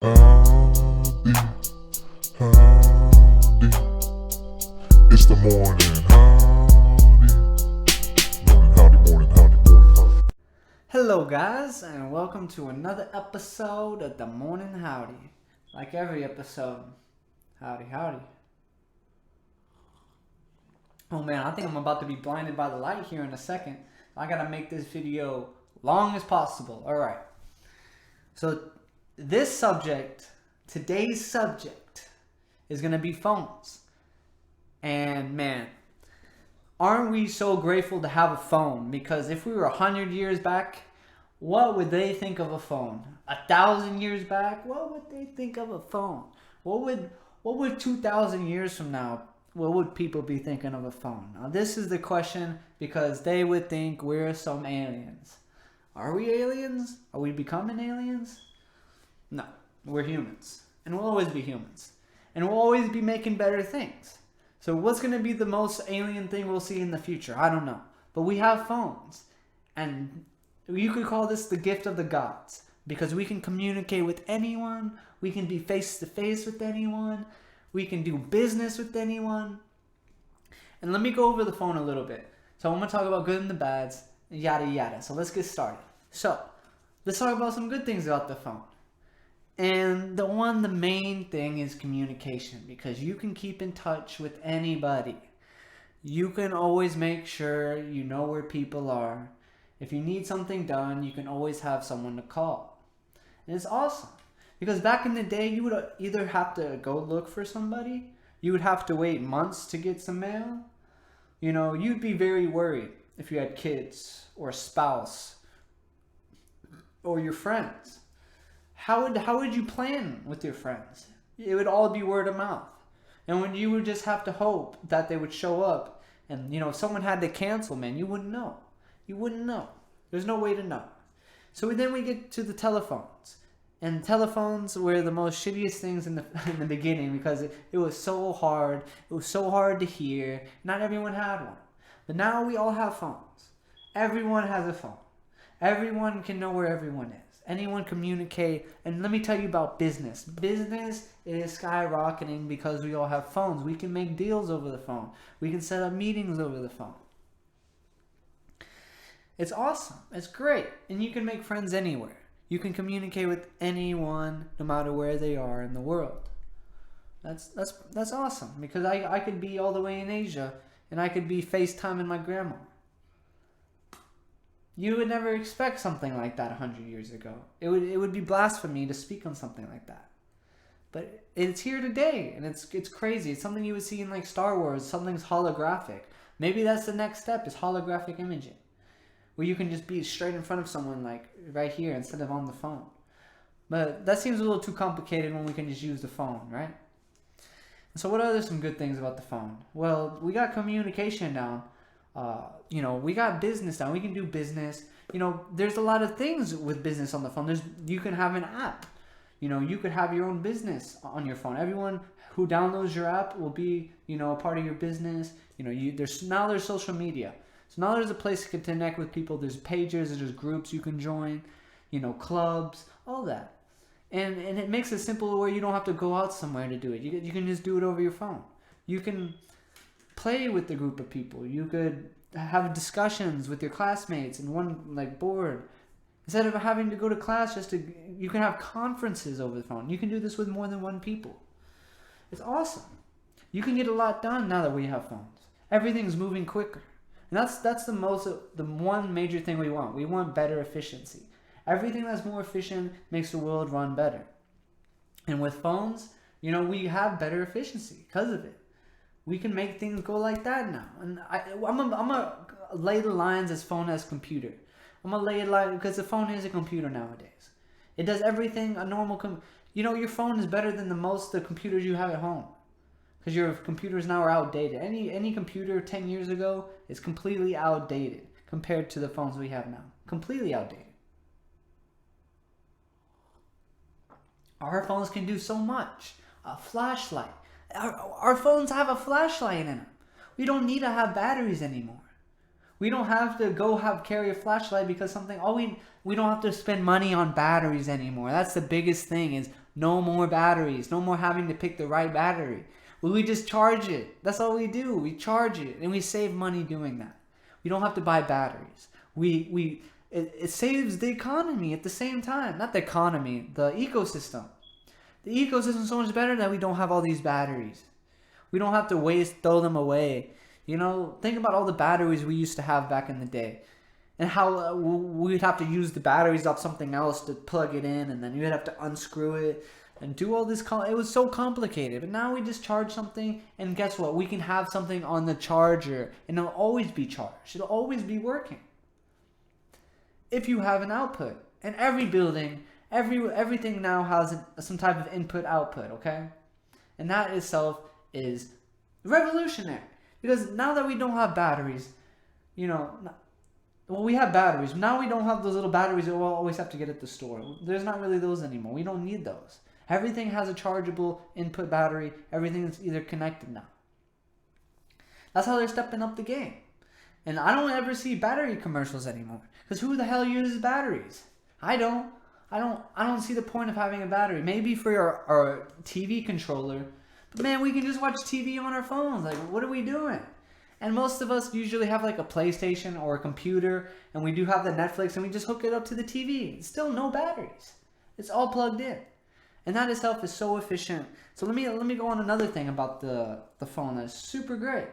Howdy, howdy, it's the morning howdy, morning howdy. Hello guys, and welcome to another episode of the Morning Howdy. Like every episode, howdy. Oh man, I think I'm about to be blinded by the light here in a second. I gotta make this video long as possible. Alright, so today's subject is gonna be phones. And man, aren't we so grateful to have a phone? Because if we were 100 years back, what would they think of a phone? 1,000 years back, what would they think of a phone? What would 2,000 years from now, what would people be thinking of a phone? Now this is the question because they would think we're some aliens. Are we aliens? Are we becoming aliens? No, we're humans. And we'll always be humans. And we'll always be making better things. So what's going to be the most alien thing we'll see in the future? I don't know. But we have phones. And you could call this the gift of the gods. Because we can communicate with anyone. We can be face to face with anyone. We can do business with anyone. And let me go over the phone a little bit. So I'm going to talk about good and the bads. Yada yada. So let's get started. So let's talk about some good things about the phone. And the main thing is communication, because you can keep in touch with anybody. You can always make sure you know where people are. If you need something done, you can always have someone to call. And it's awesome, because back in the day, you would either have to go look for somebody, you would have to wait months to get some mail. You know, you'd be very worried if you had kids or a spouse or your friends. How would you plan with your friends? It would all be word of mouth. And when you would just have to hope that they would show up, and if someone had to cancel, man, you wouldn't know. You wouldn't know. There's no way to know. So then we get to the telephones. And telephones were the most shittiest things in the beginning, because it was so hard. It was so hard to hear. Not everyone had one. But now we all have phones. Everyone has a phone. Everyone can know where everyone is. Anyone communicate. And let me tell you about business. Business is skyrocketing because we all have phones. We can make deals over the phone. We can set up meetings over the phone. It's awesome. It's great. And you can make friends anywhere. You can communicate with anyone no matter where they are in the world. That's awesome, because I could be all the way in Asia and I could be FaceTiming my grandma. You would never expect something like that 100 years ago. It would be blasphemy to speak on something like that. But it's here today, and it's crazy. It's something you would see in like Star Wars. Something's holographic. Maybe that's the next step, is holographic imaging, where you can just be straight in front of someone, like right here, instead of on the phone. But that seems a little too complicated when we can just use the phone, right? And so what are some good things about the phone? Well, we got communication down. We got business down. We can do business. There's a lot of things with business on the phone. You can have an app. You could have your own business on your phone. Everyone who downloads your app will be, a part of your business. There's social media. So now there's a place to connect with people. There's pages, there's groups you can join, clubs, all that. And it makes it simple where you don't have to go out somewhere to do it. You can just do it over your phone. You can play with the group of people. You could have discussions with your classmates in one board. Instead of having to go to class, you can have conferences over the phone. You can do this with more than one people. It's awesome. You can get a lot done now that we have phones. Everything's moving quicker. And that's the one major thing we want. We want better efficiency. Everything that's more efficient makes the world run better. And with phones, we have better efficiency because of it. We can make things go like that now. And I'm gonna lay the lines as phone as computer. I'm gonna lay it because the phone is a computer nowadays. It does everything a normal your phone is better than the computers you have at home. Because your computers now are outdated. Any computer 10 years ago is completely outdated compared to the phones we have now. Completely outdated. Our phones can do so much. A flashlight. Our phones have a flashlight in them. We don't need to have batteries anymore. We don't have to carry a flashlight because we don't have to spend money on batteries anymore. That's the biggest thing, is No more batteries. No more having to pick the right battery. We just charge it. That's all we do. We charge it, and we save money doing that. We don't have to buy batteries. It saves the economy at the same time. Not the economy, the ecosystem. The ecosystem is so much better that we don't have all these batteries. We don't have to throw them away. Think about all the batteries we used to have back in the day. And how we'd have to use the batteries off something else to plug it in. And then you'd have to unscrew it and do all this. It was so complicated. But now we just charge something. And guess what? We can have something on the charger. And it'll always be charged. It'll always be working. If you have an output. And every building, everything now has some type of input-output. Okay? And that itself is revolutionary. Because now that we don't have batteries, we have batteries. Now we don't have those little batteries that we'll always have to get at the store. There's not really those anymore. We don't need those. Everything has a chargeable input battery. Everything is either connected now. That's how they're stepping up the game. And I don't ever see battery commercials anymore. Because who the hell uses batteries? I don't see the point of having a battery. Maybe for our TV controller. But man, we can just watch TV on our phones. Like, what are we doing? And most of us usually have like a PlayStation or a computer, and we do have the Netflix, and we just hook it up to the TV. It's still no batteries. It's all plugged in. And that itself is so efficient. So let me go on another thing about the phone that's super great.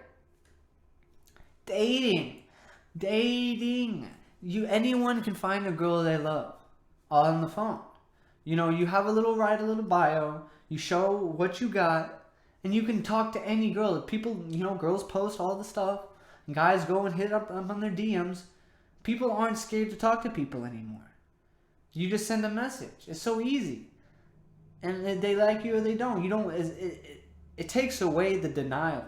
Dating. Anyone can find a girl they love on the phone. You have a little bio, you show what you got, and you can talk to any girl. People, girls post all the stuff, and guys go and hit up on their DMs. People aren't scared to talk to people anymore. You just send a message. It's so easy. And they like you or they don't. It takes away the denial.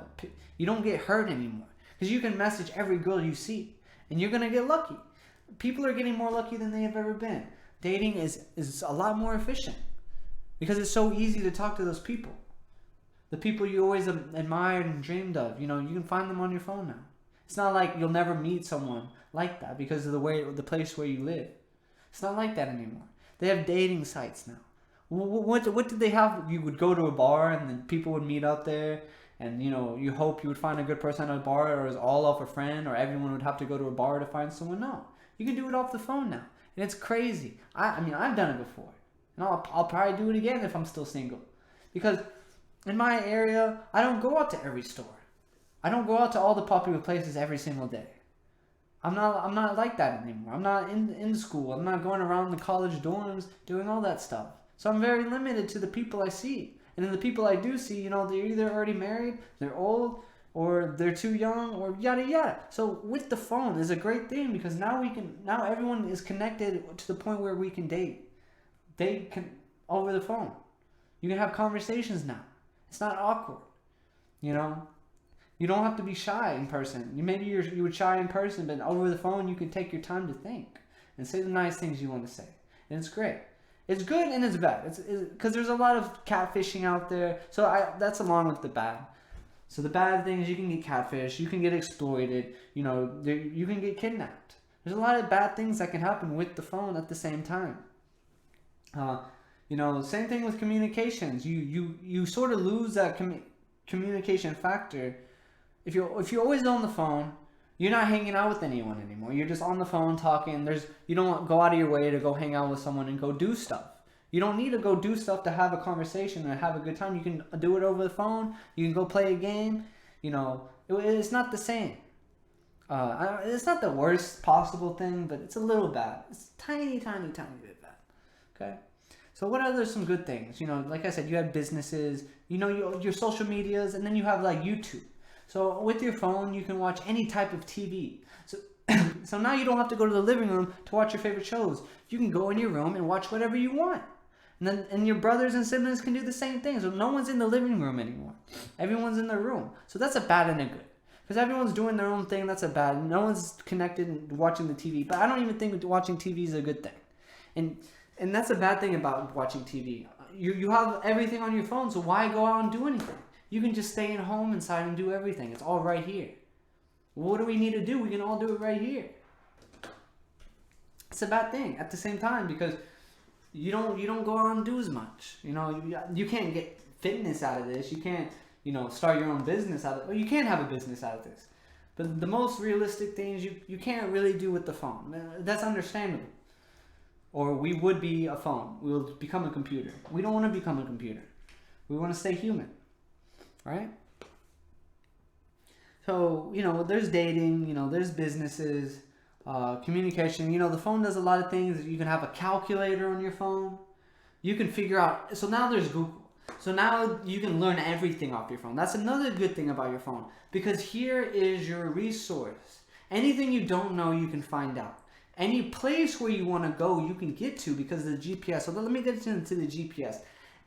You don't get hurt anymore. Because you can message every girl you see, and you're going to get lucky. People are getting more lucky than they have ever been. Dating is a lot more efficient. Because it's so easy to talk to those people. The people you always admired and dreamed of, you can find them on your phone now. It's not like you'll never meet someone like that because of the place where you live. It's not like that anymore. They have dating sites now. What did they have? You would go to a bar and then people would meet up there, and you hope you would find a good person at a bar, or it's all off a friend, or everyone would have to go to a bar to find someone. No, you can do it off the phone now, and it's crazy. I've done it before, and I'll probably do it again if I'm still single, because in my area, I don't go out to every store. I don't go out to all the popular places every single day. I'm not like that anymore. I'm not in school. I'm not going around the college dorms doing all that stuff. So I'm very limited to the people I see. And then the people I do see, they're either already married, they're old, or they're too young, or yada yada. So with the phone is a great thing, because now everyone is connected to the point where we can date. Date over the phone. You can have conversations now. It's not awkward, You don't have to be shy in person. Maybe you were shy in person, but over the phone you can take your time to think and say the nice things you want to say, and it's great. It's good and it's bad. It's because there's a lot of catfishing out there. So that's along with the bad. So the bad thing is you can get catfished, you can get exploited, you can get kidnapped. There's a lot of bad things that can happen with the phone at the same time. Same thing with communications. You sort of lose that communication factor. If you're always on the phone, you're not hanging out with anyone anymore. You're just on the phone talking. You don't go out of your way to go hang out with someone and go do stuff. You don't need to go do stuff to have a conversation and have a good time. You can do it over the phone. You can go play a game. It's not the same. It's not the worst possible thing, but it's a little bad. It's tiny, tiny, tiny bit bad. Okay? So what are some good things? Like I said, you have businesses, your social medias, and then you have like YouTube. So with your phone, you can watch any type of TV. So now you don't have to go to the living room to watch your favorite shows. You can go in your room and watch whatever you want. And your brothers and siblings can do the same thing. So no one's in the living room anymore. Everyone's in their room. So that's a bad and a good. Because everyone's doing their own thing, that's a bad. No one's connected and watching the TV. But I don't even think watching TV is a good thing. And that's a bad thing about watching TV. You have everything on your phone, so why go out and do anything? You can just stay at home inside and do everything. It's all right here. What do we need to do? We can all do it right here. It's a bad thing at the same time, because you don't go out and do as much. You can't get fitness out of this. You can't, start your own business out of it. Well, you can't have a business out of this. But the most realistic things you can't really do with the phone. That's understandable. Or we would be a phone. We will become a computer. We don't want to become a computer. We want to stay human. Right? So, there's dating, there's businesses, communication. The phone does a lot of things. You can have a calculator on your phone. You can figure out. So now there's Google. So now you can learn everything off your phone. That's another good thing about your phone. Because here is your resource. Anything you don't know, you can find out. Any place where you want to go, you can get to because of the GPS. So let me get into the GPS.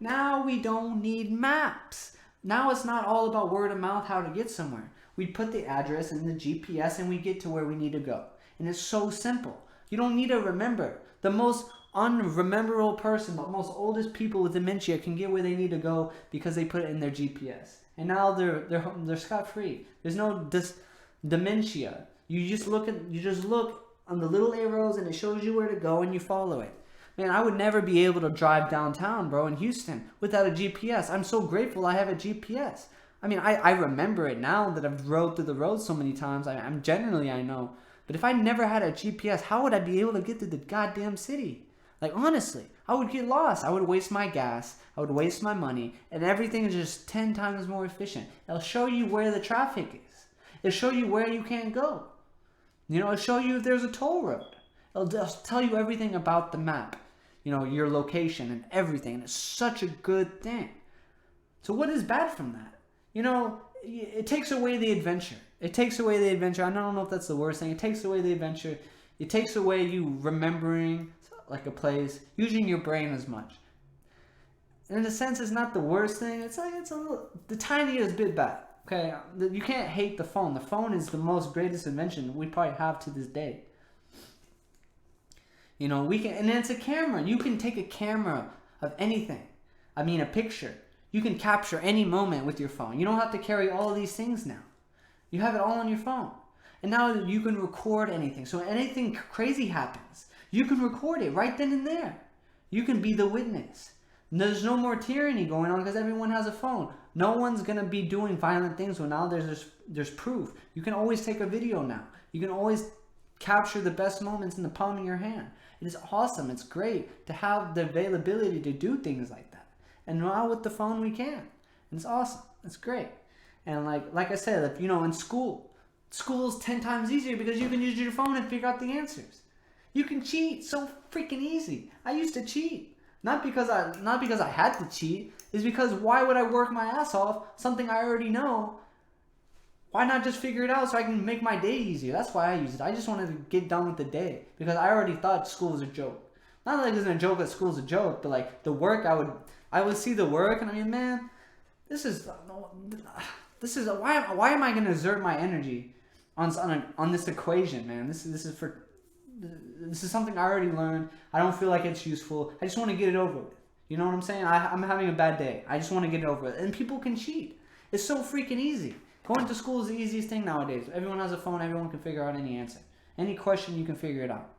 Now we don't need maps. Now it's not all about word of mouth how to get somewhere. We put the address in the GPS and we get to where we need to go. And it's so simple. You don't need to remember. The most unrememberable person, the most oldest people with dementia can get where they need to go because they put it in their GPS. And now they're scot-free. There's no dementia. You just look on the little arrows and it shows you where to go and you follow it. Man, I would never be able to drive downtown, bro, in Houston without a GPS. I'm so grateful I have a GPS. I mean, I remember it now that I've rode through the road so many times. I know. But if I never had a GPS, how would I be able to get to the goddamn city? Like, honestly, I would get lost. I would waste my gas. I would waste my money. And everything is just 10 times more efficient. It'll show you where the traffic is. It'll show you where you can't go. It'll show you if there's a toll road. It'll just tell you everything about the map. Your location and everything. And it's such a good thing. So what is bad from that? It takes away the adventure. It takes away the adventure. I don't know if that's the worst thing. It takes away the adventure. It takes away you remembering like a place, using your brain as much. In a sense, it's not the worst thing. It's a little, the tiniest bit bad. Okay, you can't hate the phone. The phone is the most greatest invention we probably have to this day. We can, and it's a camera. You can take a camera of anything. I mean, a picture. You can capture any moment with your phone. You don't have to carry all of these things now. You have it all on your phone. And now you can record anything. So anything crazy happens, you can record it right then and there. You can be the witness. There's no more tyranny going on because everyone has a phone. No one's going to be doing violent things when now there's proof. You can always take a video now. You can always capture the best moments in the palm of your hand. It is awesome. It's great to have the availability to do things like that. And now with the phone we can. And it's awesome. It's great. And like I said, in school's 10 times easier because you can use your phone and figure out the answers. You can cheat so freaking easy. I used to cheat. Not because I had to cheat. It's because why would I work my ass off something I already know? Why not just figure it out so I can make my day easier? That's why I use it. I just wanted to get done with the day because I already thought school was a joke. Not like it's a joke that school's a joke, but like the work I would see the work and I mean, man, this is why am I going to exert my energy on this equation, man? This is something I already learned. I don't feel like it's useful. I just want to get it over with. You know what I'm saying? I'm having a bad day. I just want to get it over with. And people can cheat. It's so freaking easy. Going to school is the easiest thing nowadays. Everyone has a phone. Everyone can figure out any answer. Any question, you can figure it out.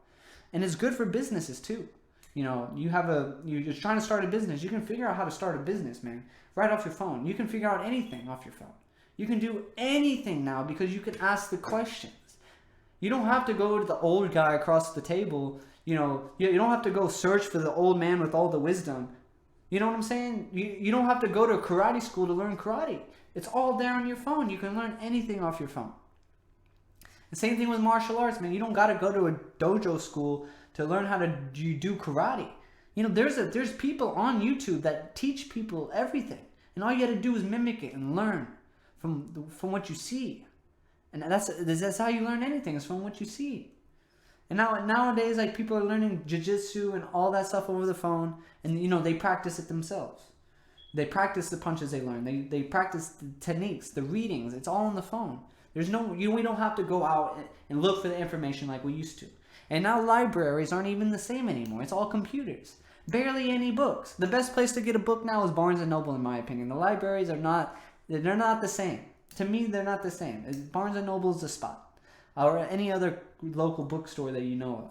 And it's good for businesses too. You're just trying to start a business. You can figure out how to start a business, man. Right off your phone. You can figure out anything off your phone. You can do anything now because you can ask the questions. You don't have to go to the old guy across the table. You don't have to go search for the old man with all the wisdom. You know what I'm saying? You don't have to go to a karate school to learn karate. It's all there on your phone. You can learn anything off your phone. The same thing with martial arts, man. You don't got to go to a dojo school to learn how to do karate. There's people on YouTube that teach people everything. And all you got to do is mimic it and learn from what you see. And that's how you learn anything, is from what you see. And nowadays, like, people are learning jiu-jitsu and all that stuff over the phone, and they practice it themselves. They practice the punches they learn. They practice the techniques, the readings. It's all on the phone. We don't have to go out and look for the information like we used to. And now libraries aren't even the same anymore. It's all computers. Barely any books. The best place to get a book now is Barnes & Noble, in my opinion. The libraries are not the same. To me, they're not the same. Barnes & Noble is the spot. Or any other local bookstore that you know of.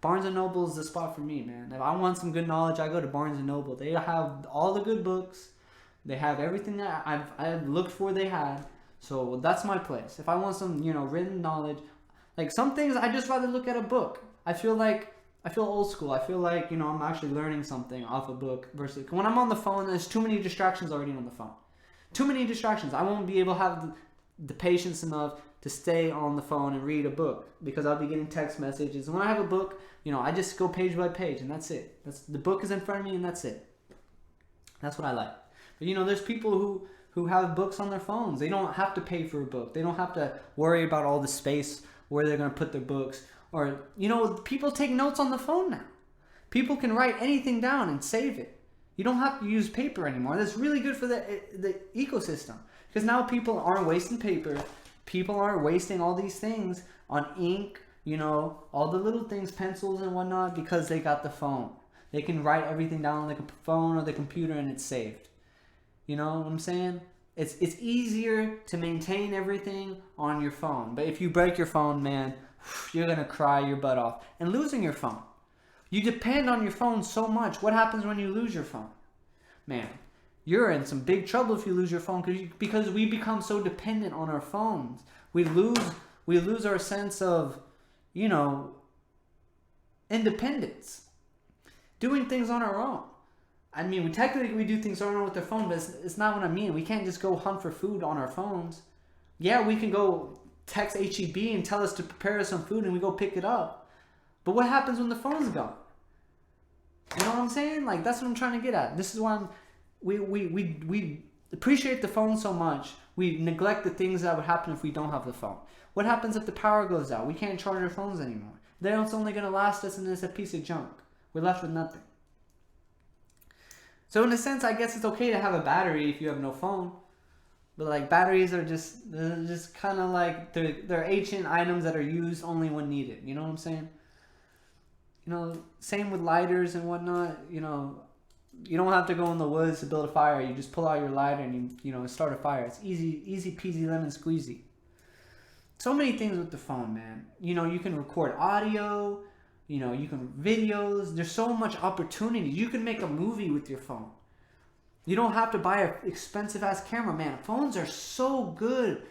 Barnes and Noble is the spot for me, man. If I want some good knowledge, I go to Barnes and Noble. They have all the good books. They have everything that I've looked for. They had. So that's my place. If I want some, written knowledge, like some things, I just rather look at a book. I feel old school. I feel like, I'm actually learning something off a book versus when I'm on the phone, there's too many distractions already on the phone. Too many distractions. I won't be able to have the patience enough to stay on the phone and read a book because I'll be getting text messages. And when I have a book, I just go page by page and that's it. The book is in front of me and that's it. That's what I like. But there's people who have books on their phones. They don't have to pay for a book. They don't have to worry about all the space where they're going to put their books. Or, people take notes on the phone now. People can write anything down and save it. You don't have to use paper anymore. That's really good for the ecosystem. Because now people aren't wasting paper. People aren't wasting all these things on ink, all the little things, pencils and whatnot, because they got the phone. They can write everything down on the phone or the computer and it's saved. You know what I'm saying? It's easier to maintain everything on your phone. But if you break your phone, man, you're going to cry your butt off. And losing your phone. You depend on your phone so much. What happens when you lose your phone? Man, you're in some big trouble if you lose your phone because we become so dependent on our phones. We lose our sense of, independence. Doing things on our own. I mean, we technically do things on our own with our phone, but it's not what I mean. We can't just go hunt for food on our phones. Yeah, we can go text H-E-B and tell us to prepare us some food and we go pick it up. But what happens when the phone's gone? You know what I'm saying? Like, that's what I'm trying to get at. This is why we appreciate the phone so much. We neglect the things that would happen if we don't have the phone. What happens if the power goes out? We can't charge our phones anymore. Then it's only going to last us and it's a piece of junk. We're left with nothing. So in a sense, I guess it's okay to have a battery if you have no phone. But like batteries are just kind of like they're ancient items that are used only when needed. You know what I'm saying? Same with lighters and whatnot. You don't have to go in the woods to build a fire. You just pull out your lighter and you start a fire. It's easy peasy lemon squeezy. So many things with the phone, man. You can record audio. You can videos. There's so much opportunity. You can make a movie with your phone. You don't have to buy an expensive ass camera, man. Phones are so good.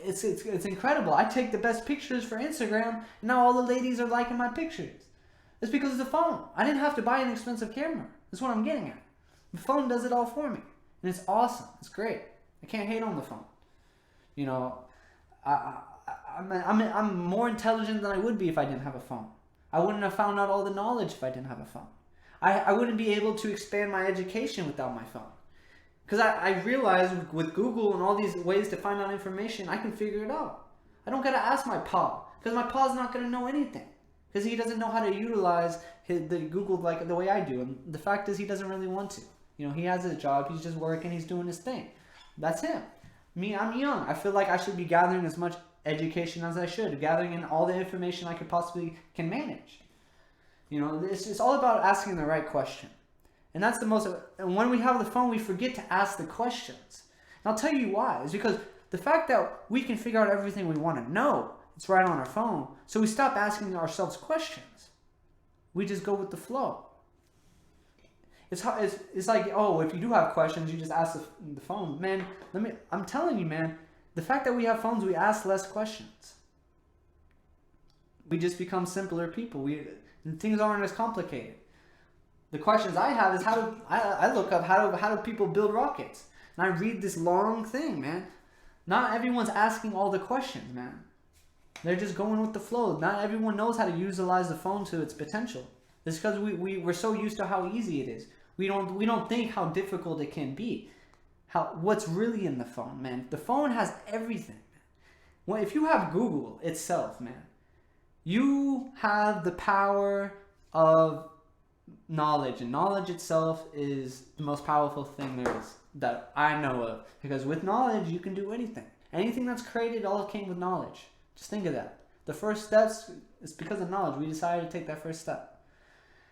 It's incredible. I take the best pictures for Instagram, and now all the ladies are liking my pictures. It's because of the phone. I didn't have to buy an expensive camera. That's what I'm getting at. The phone does it all for me, and it's awesome. It's great. I can't hate on the phone. I'm more intelligent than I would be if I didn't have a phone. I wouldn't have found out all the knowledge if I didn't have a phone. I wouldn't be able to expand my education without my phone. Because I realize with Google and all these ways to find out information, I can figure it out. I don't got to ask my pa. Because my pa's not going to know anything. Because he doesn't know how to utilize the Google like the way I do. And the fact is he doesn't really want to. He has his job. He's just working. He's doing his thing. That's him. Me, I'm young. I feel like I should be gathering as much education as I should. Gathering in all the information I could possibly can manage. It's all about asking the right question. And that's the most, and when we have the phone, we forget to ask the questions. And I'll tell you why. It's because the fact that we can figure out everything we want to know, it's right on our phone. So we stop asking ourselves questions. We just go with the flow. It's like, if you do have questions, you just ask the phone. Man, I'm telling you, man, the fact that we have phones, we ask less questions. We just become simpler people. Things aren't as complicated. The questions I have is I look up how do people build rockets, and I read this long thing, man. Not everyone's asking all the questions, man. They're just going with the flow. Not everyone knows how to utilize the phone to its potential. It's because we're so used to how easy it is. We don't think how difficult it can be. What's really in the phone, man? The phone has everything. Well, if you have Google itself, man, you have the power of knowledge, and knowledge itself is the most powerful thing there is that I know of. Because with knowledge, you can do anything. Anything that's created all came with knowledge. Just think of that. The first steps is because of knowledge. We decided to take that first step.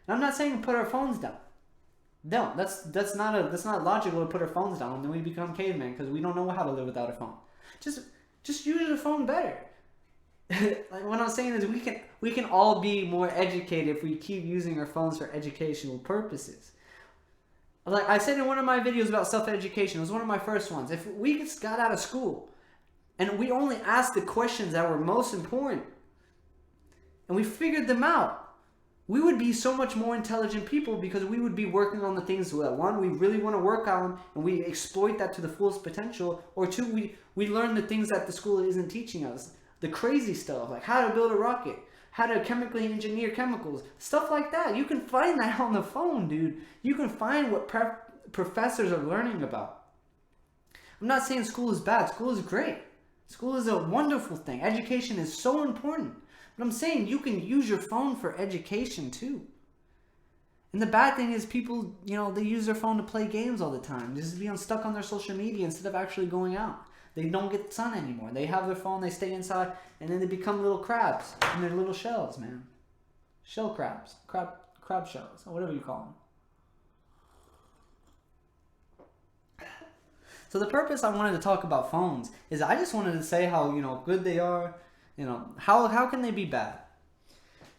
And I'm not saying put our phones down. No, that's not logical to put our phones down, and then we become cavemen because we don't know how to live without a phone. Just use your phone better. Like what I'm saying is we can all be more educated if we keep using our phones for educational purposes. Like I said in one of my videos about self-education, it was one of my first ones. If we just got out of school and we only asked the questions that were most important and we figured them out, we would be so much more intelligent people because we would be working on the things that, one, we really want to work on and we exploit that to the fullest potential, or two, we learn the things that the school isn't teaching us. The crazy stuff, like how to build a rocket, how to chemically engineer chemicals, stuff like that. You can find that on the phone, dude. You can find what professors are learning about. I'm not saying school is bad. School is great. School is a wonderful thing. Education is so important. But I'm saying you can use your phone for education too. And the bad thing is people, they use their phone to play games all the time. Just being stuck on their social media instead of actually going out. They don't get the sun anymore. They have their phone, they stay inside, and then they become little crabs in their little shells, man. Shell crabs. Crab shells, or whatever you call them. So the purpose I wanted to talk about phones is I just wanted to say how, good they are. How can they be bad?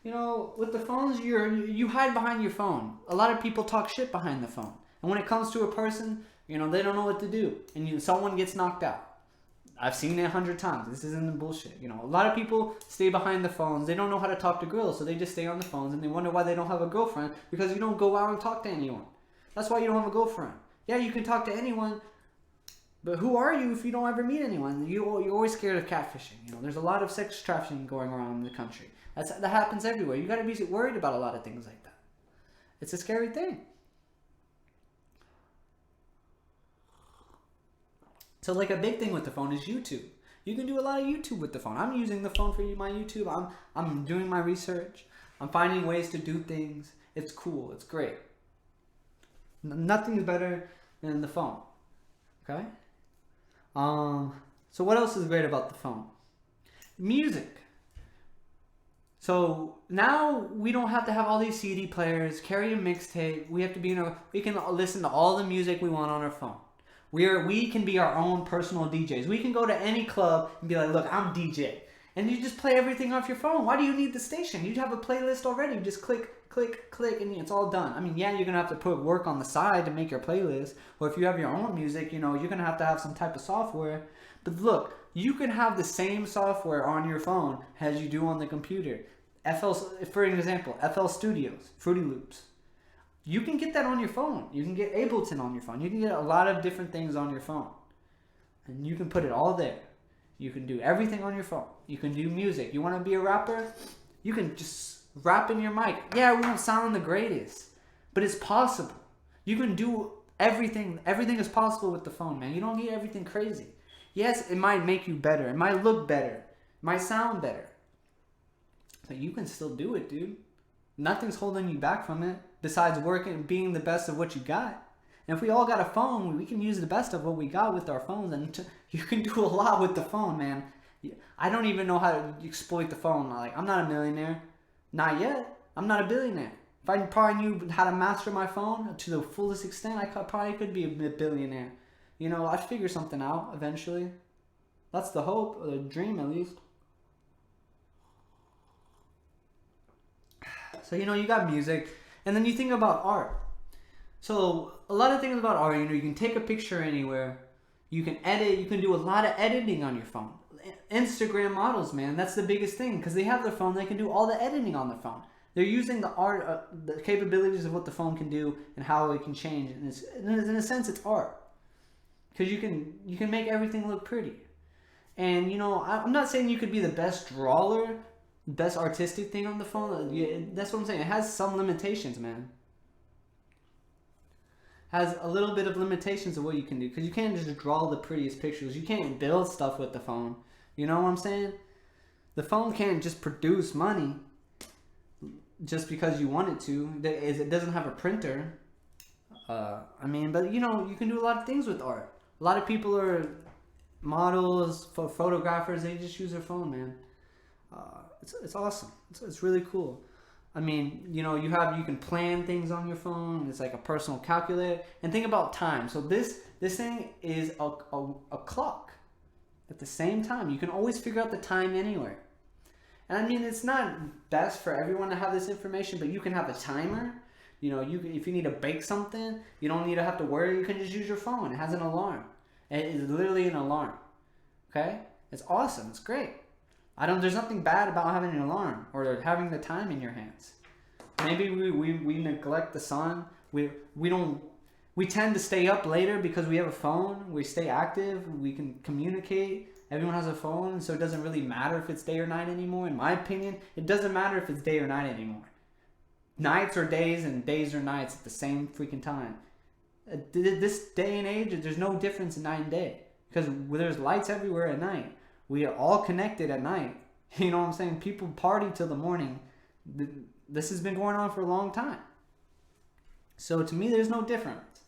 With the phones, you hide behind your phone. A lot of people talk shit behind the phone. And when it comes to a person, they don't know what to do. And someone gets knocked out. I've seen it 100 times. This isn't the bullshit. A lot of people stay behind the phones. They don't know how to talk to girls, so they just stay on the phones and they wonder why they don't have a girlfriend because you don't go out and talk to anyone. That's why you don't have a girlfriend. Yeah, you can talk to anyone, but who are you if you don't ever meet anyone? You're always scared of catfishing. There's a lot of sex trafficking going around in the country. That happens everywhere. You got to be worried about a lot of things like that. It's a scary thing. So like a big thing with the phone is YouTube. You can do a lot of YouTube with the phone. I'm using the phone for my YouTube. I'm doing my research. I'm finding ways to do things. It's cool. It's great. Nothing's better than the phone. Okay? So what else is great about the phone? Music. So now we don't have to have all these CD players, carry a mixtape. We can listen to all the music we want on our phone. We can be our own personal DJs. We can go to any club and be like, look, I'm DJ. And you just play everything off your phone. Why do you need the station? You have a playlist already. You just click, click, click, and it's all done. I mean, yeah, you're going to have to put work on the side to make your playlist. Or if you have your own music, you're going to have some type of software. But look, you can have the same software on your phone as you do on the computer. For example, FL Studios, Fruity Loops. You can get that on your phone. You can get Ableton on your phone. You can get a lot of different things on your phone. And you can put it all there. You can do everything on your phone. You can do music. You want to be a rapper? You can just rap in your mic. Yeah, we don't sound the greatest. But it's possible. You can do everything. Everything is possible with the phone, man. You don't need everything crazy. Yes, it might make you better. It might look better. It might sound better. But you can still do it, dude. Nothing's holding you back from it besides working and being the best of what you got. And if we all got a phone, we can use the best of what we got with our phones, and you can do a lot with the phone, man. I don't even know how to exploit the phone. I'm not a millionaire. Not yet. I'm not a billionaire. If I probably knew how to master my phone to the fullest extent, I probably could be a billionaire. I'd figure something out eventually. That's the hope, or the dream at least. So, you got music, and then you think about art. So, a lot of things about art, you can take a picture anywhere, you can edit, you can do a lot of editing on your phone. Instagram models, man, that's the biggest thing, because they have their phone, they can do all the editing on their phone. They're using the art, the capabilities of what the phone can do and how it can change, and in a sense, it's art. Because you can make everything look pretty. And, I'm not saying you could be the best drawer, best artistic thing on the phone. That's what I'm saying. It has some limitations, man. Has a little bit of limitations of what you can do, because you can't just draw the prettiest pictures. You can't build stuff with the phone. You know what I'm saying? The phone can't just produce money just because you want it to. It doesn't have a printer. But you can do a lot of things with art. A lot of people are models, photographers. They just use their phone, man. It's awesome. It's really cool. You can plan things on your phone. It's like a personal calculator. And think about time. So this thing is a clock. At the same time, you can always figure out the time anywhere. And I mean, it's not best for everyone to have this information, but you can have a timer. You know, if you need to bake something, you don't need to have to worry. You can just use your phone. It has an alarm. It is literally an alarm. Okay? It's awesome. It's great. There's nothing bad about having an alarm or having the time in your hands. Maybe we neglect the sun. We tend to stay up later because we have a phone. We stay active. We can communicate. Everyone has a phone, so it doesn't really matter if it's day or night anymore. In my opinion, it doesn't matter if it's day or night anymore. Nights are days and days are nights at the same freaking time. This day and age, there's no difference in night and day because there's lights everywhere at night. We are all connected at night. You know what I'm saying? People party till the morning. This has been going on for a long time. So to me, there's no difference.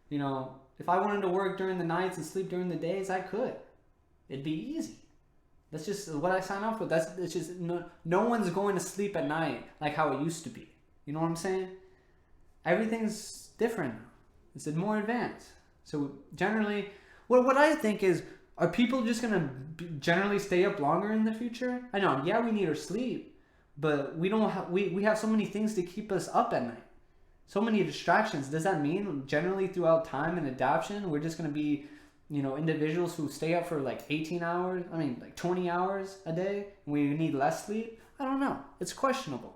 You know, if I wanted to work during the nights and sleep during the days, I could. It'd be easy. That's just what I sign up for. It's just no one's going to sleep at night like how it used to be. You know what I'm saying? Everything's different. It's more advanced. So generally, what I think is, are people just gonna generally stay up longer in the future? I know, yeah, we need our sleep, but we have so many things to keep us up at night. So many distractions. Does that mean generally throughout time and adoption, we're just gonna be, you know, individuals who stay up for like 18 hours, like 20 hours a day, and we need less sleep? I don't know. It's questionable.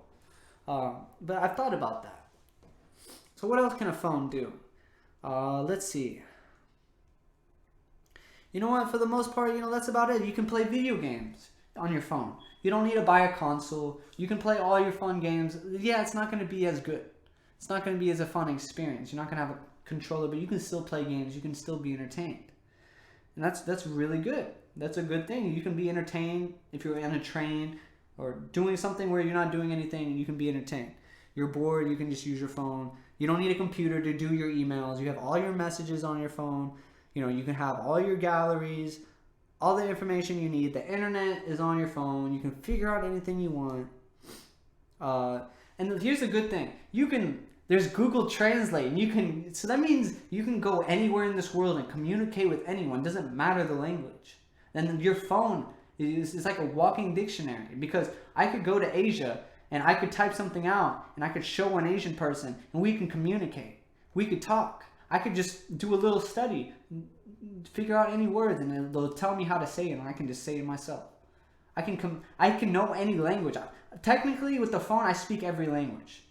But I've thought about that. So what else can a phone do? Let's see. You know what? For the most part, you know, that's about it. You can play video games on your phone. You don't need to buy a console. You can play all your fun games. Yeah, it's not going to be as good. It's not going to be as a fun experience. You're not going to have a controller, but you can still play games. You can still be entertained. And that's really good. That's a good thing. You can be entertained if you're on a train or doing something where you're not doing anything. You can be entertained. You're bored, you can just use your phone. You don't need a computer to do your emails. You have all your messages on your phone. You know, you can have all your galleries, all the information you need. The internet is on your phone. You can figure out anything you want. And here's a good thing. There's Google Translate, and so that means you can go anywhere in this world and communicate with anyone. It doesn't matter the language. And your phone is like a walking dictionary, because I could go to Asia and I could type something out and I could show an Asian person and we can communicate. We could talk. I could just do a little study, figure out any words, and they'll tell me how to say it, and I can just say it myself. I can know any language. Technically, with the phone, I speak every language.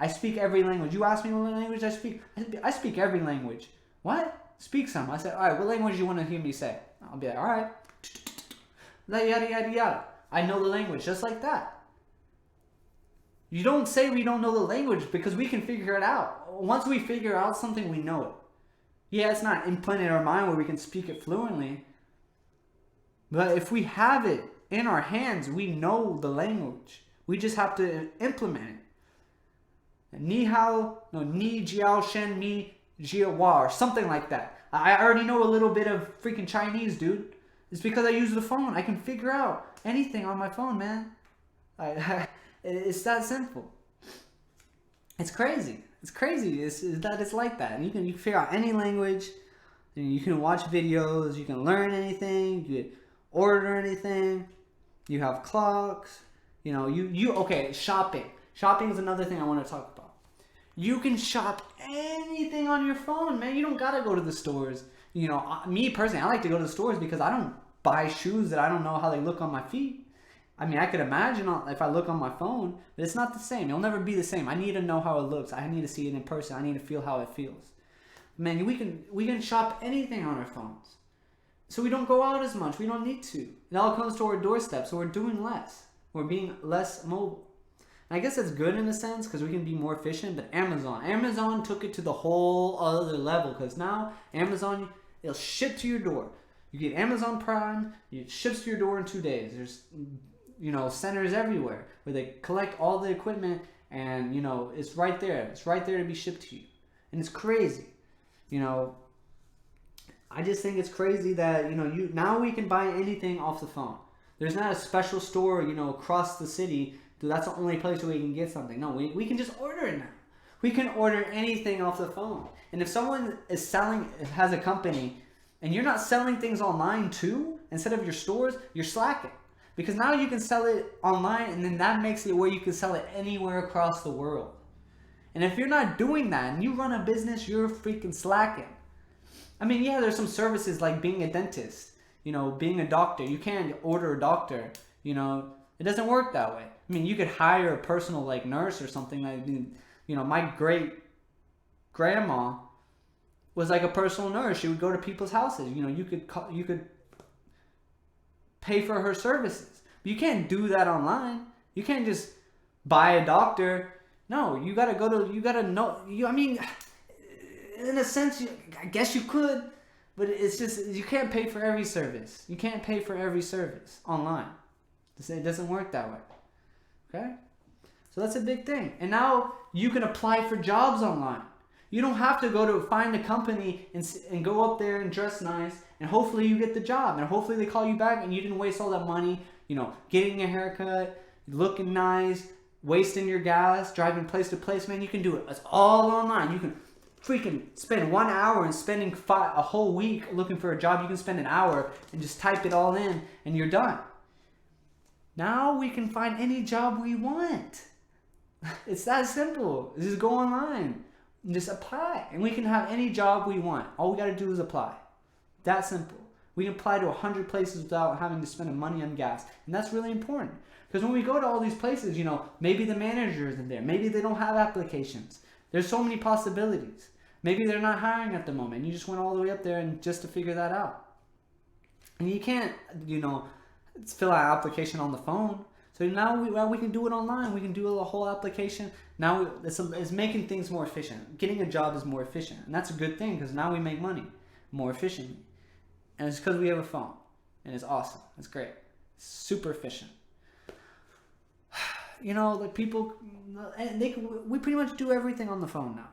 I speak every language. You ask me what language I speak. I speak every language. What? Speak some. I said, all right, what language do you want to hear me say? I'll be like, all right. Yada, yada, yada. I know the language just like that. You don't say we don't know the language, because we can figure it out. Once we figure out something, we know it. Yeah, it's not implanted in our mind where we can speak it fluently. But if we have it in our hands, we know the language. We just have to implement it. Ni hao, no, ni jiao shen mi jia wa, or something like that. I already know a little bit of freaking Chinese, dude. It's because I use the phone. I can figure out anything on my phone, man. It's that simple. It's crazy. It's crazy. It's like that. And you can figure out any language. And you can watch videos. You can learn anything. You can order anything. You have clocks. You know, okay, shopping. Shopping is another thing I want to talk about. You can shop anything on your phone, man. You don't gotta go to the stores. You know, me personally, I like to go to the stores because I don't buy shoes that I don't know how they look on my feet. I mean, I could imagine if I look on my phone, but it's not the same. It'll never be the same. I need to know how it looks. I need to see it in person. I need to feel how it feels. Man, we can shop anything on our phones. So we don't go out as much. We don't need to. It all comes to our doorstep, so we're doing less. We're being less mobile. I guess that's good in a sense because we can be more efficient, but Amazon took it to the whole other level, because now Amazon, it'll ship to your door. You get Amazon Prime, it ships to your door in 2 days. There's, you know, centers everywhere where they collect all the equipment, and, you know, it's right there. It's right there to be shipped to you. And it's crazy. You know, I just think it's crazy that, you know, now we can buy anything off the phone. There's not a special store, you know, across the city. That's the only place where we can get something. No, we can just order it now. We can order anything off the phone. And if someone has a company, and you're not selling things online too, instead of your stores, you're slacking. Because now you can sell it online, and then that makes it where you can sell it anywhere across the world. And if you're not doing that and you run a business, you're freaking slacking. I mean, yeah, there's some services like being a dentist, being a doctor. You can't order a doctor, it doesn't work that way. I mean, you could hire a personal like nurse or something. My great grandma was like a personal nurse. She would go to people's houses. You could pay for her services. But you can't do that online. You can't just buy a doctor. No, you gotta know. I mean, in a sense, I guess you could, but it's just, you can't pay for every service. You can't pay for every service online. It doesn't work that way. Okay? So that's a big thing. And now you can apply for jobs online. You don't have to go to find a company and go up there and dress nice, and hopefully you get the job, and hopefully they call you back and you didn't waste all that money, getting a haircut, looking nice, wasting your gas, driving place to place. Man, you can do it. It's all online. You can freaking spend 1 hour and spending a whole week looking for a job. You can spend an hour and just type it all in and you're done. Now we can find any job we want. It's that simple. Just go online and just apply, and we can have any job we want. All we got to do is apply. That simple. We can apply to 100 places without having to spend money on gas. And that's really important. Because when we go to all these places, maybe the manager isn't there. Maybe they don't have applications. There's so many possibilities. Maybe they're not hiring at the moment. You just went all the way up there and just to figure that out. And you can't, fill out an application on the phone. So now we can do it online. We can do a whole application. Now it's making things more efficient. Getting a job is more efficient. And that's a good thing, because now we make money more efficiently. And it's because we have a phone. And it's awesome. It's great. It's super efficient. Like people, we pretty much do everything on the phone now.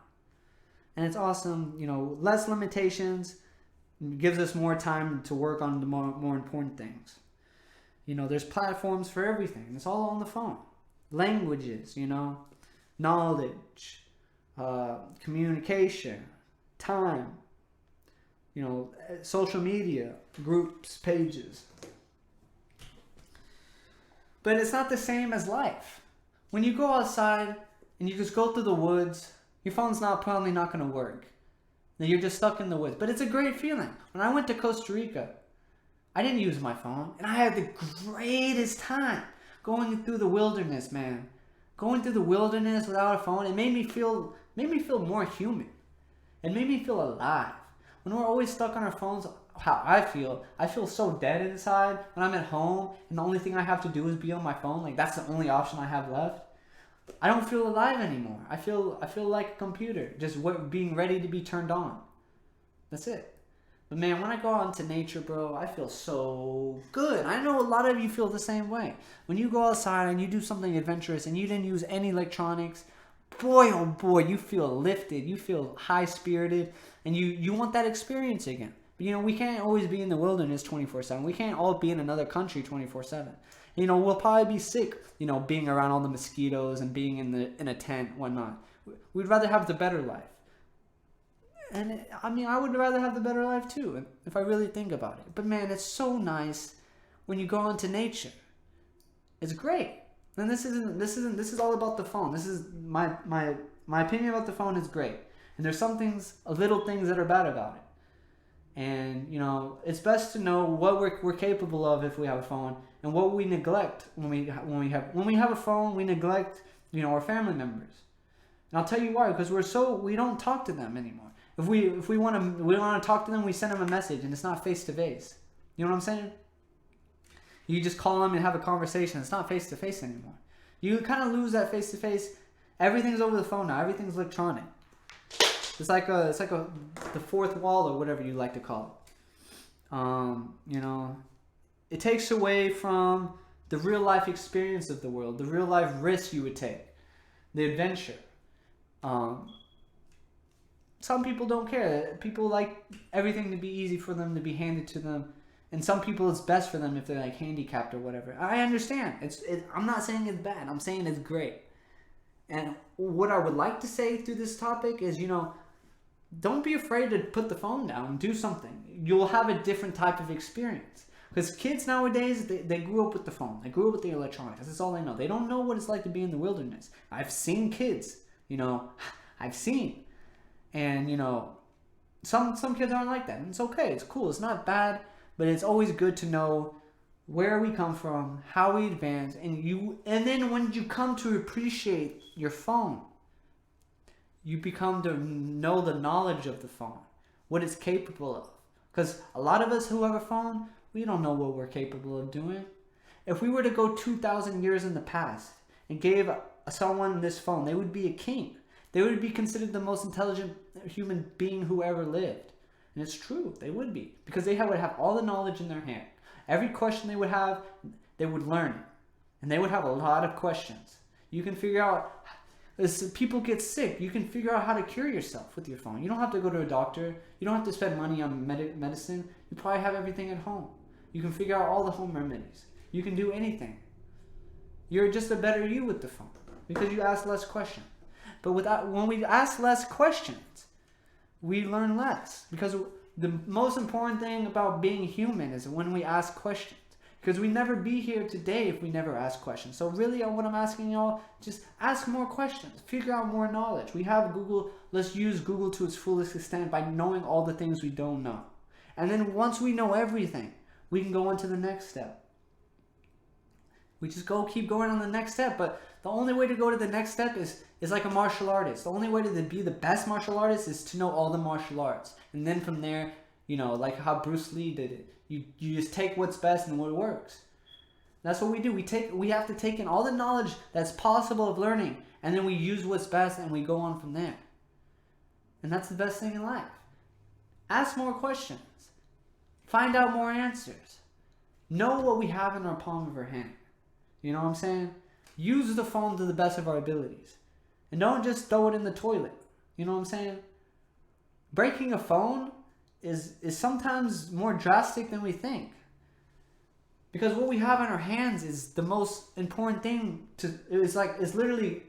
And it's awesome. Less limitations, gives us more time to work on the more important things. There's platforms for everything. It's all on the phone. Languages, knowledge, communication, time, social media, groups, pages. But it's not the same as life. When you go outside and you just go through the woods, your phone's probably not going to work. Then you're just stuck in the woods. But it's a great feeling. When I went to Costa Rica, I didn't use my phone, and I had the greatest time going through the wilderness, man. Going through the wilderness without a phone, it made me feel more human. It made me feel alive. When we're always stuck on our phones, how I feel so dead inside when I'm at home, and the only thing I have to do is be on my phone. Like, that's the only option I have left. I don't feel alive anymore. I feel like a computer, just being ready to be turned on. That's it. But man, when I go out into nature, bro, I feel so good. I know a lot of you feel the same way. When you go outside and you do something adventurous and you didn't use any electronics, boy, oh boy, you feel lifted. You feel high-spirited, and you want that experience again. But, we can't always be in the wilderness 24/7. We can't all be in another country 24/7. We'll probably be sick, being around all the mosquitoes and being in a tent, whatnot. We'd rather have the better life. And I would rather have the better life too, if I really think about it. But man, it's so nice when you go into nature. It's great. And this is all about the phone. This is my opinion about the phone is great. And there's some things, little things that are bad about it. And it's best to know what we're capable of if we have a phone, and what we neglect when we have a phone. We neglect our family members. And I'll tell you why. Because we don't talk to them anymore. If we want to talk to them, we send them a message, and it's not face to face. You know what I'm saying? You just call them and have a conversation. It's not face to face anymore. You kind of lose that face to face. Everything's over the phone now. Everything's electronic. It's like the fourth wall, or whatever you like to call it. It takes away from the real life experience of the world, the real life risks you would take, the adventure. Some people don't care. People like everything to be easy for them, to be handed to them. And some people, it's best for them if they're like handicapped or whatever. I understand. I'm not saying it's bad. I'm saying it's great. And what I would like to say through this topic is, don't be afraid to put the phone down and do something. You'll have a different type of experience. Because kids nowadays, they grew up with the phone. They grew up with the electronics. That's all they know. They don't know what it's like to be in the wilderness. I've seen kids, I've seen. And, some kids aren't like that. And it's okay. It's cool. It's not bad. But it's always good to know where we come from, how we advance. And then when you come to appreciate your phone, you become to know the knowledge of the phone, what it's capable of. Because a lot of us who have a phone, we don't know what we're capable of doing. If we were to go 2,000 years in the past and gave someone this phone, they would be a king. They would be considered the most intelligent human being who ever lived. And it's true, they would be. Because they would have all the knowledge in their hand. Every question they would have, they would learn it. And they would have a lot of questions. You can figure out, as people get sick, you can figure out how to cure yourself with your phone. You don't have to go to a doctor. You don't have to spend money on medicine. You probably have everything at home. You can figure out all the home remedies. You can do anything. You're just a better you with the phone because you ask less questions. But when we ask less questions, we learn less. Because the most important thing about being human is when we ask questions. Because we'd never be here today if we never ask questions. So really what I'm asking y'all, just ask more questions. Figure out more knowledge. We have Google. Let's use Google to its fullest extent by knowing all the things we don't know. And then once we know everything, we can go into the next step. We just keep going on the next step. But the only way to go to the next step is like a martial artist. The only way to be the best martial artist is to know all the martial arts. And then from there, like how Bruce Lee did it. You just take what's best and what works. That's what we do. We have to take in all the knowledge that's possible of learning, and then we use what's best and we go on from there. And that's the best thing in life. Ask more questions. Find out more answers. Know what we have in our palm of our hand. You know what I'm saying? Use the phone to the best of our abilities. And don't just throw it in the toilet. You know what I'm saying? Breaking a phone is sometimes more drastic than we think. Because what we have in our hands is the most important thing it's literally,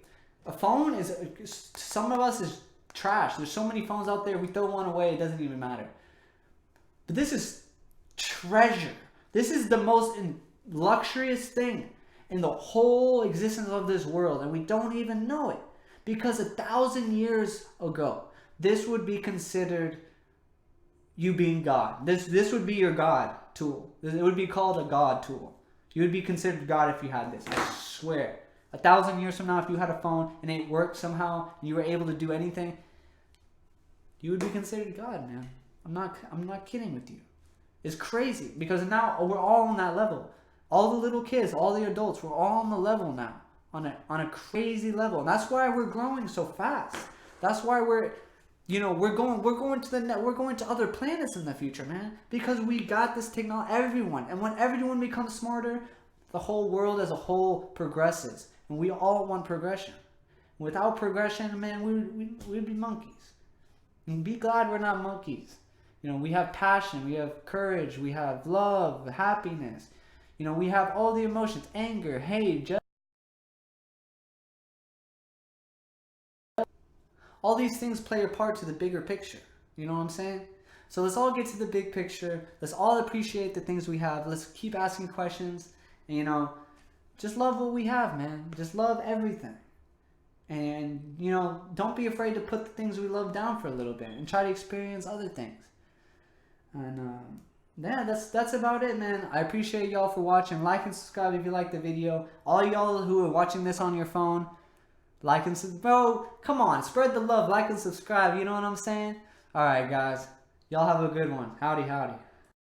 a phone is, some of us is trash. There's so many phones out there, we throw one away, it doesn't even matter. But this is treasure. This is the most luxurious thing in the whole existence of this world, and we don't even know it. Because 1,000 years ago, this would be considered you being God. This would be your God tool. It would be called a God tool. You would be considered God if you had this. I swear. 1,000 years from now, if you had a phone and it worked somehow, and you were able to do anything, you would be considered God, man. I'm not kidding with you. It's crazy because now we're all on that level. All the little kids, all the adults, we're all on the level now, on a crazy level. And that's why we're growing so fast. That's why we're going to other planets in the future, man. Because we got this technology, everyone. And when everyone becomes smarter, the whole world as a whole progresses. And we all want progression. Without progression, man, we'd be monkeys. And be glad we're not monkeys. We have passion, we have courage, we have love, happiness. We have all the emotions, anger, hate, jealousy. All these things play a part to the bigger picture. You know what I'm saying? So let's all get to the big picture. Let's all appreciate the things we have. Let's keep asking questions. And, just love what we have, man. Just love everything. And, don't be afraid to put the things we love down for a little bit and try to experience other things. And, yeah, that's about it, man. I appreciate y'all for watching. Like and subscribe if you like the video. All y'all who are watching this on your phone, like and subscribe. Bro, come on. Spread the love. Like and subscribe. You know what I'm saying? All right, guys. Y'all have a good one. Howdy, howdy.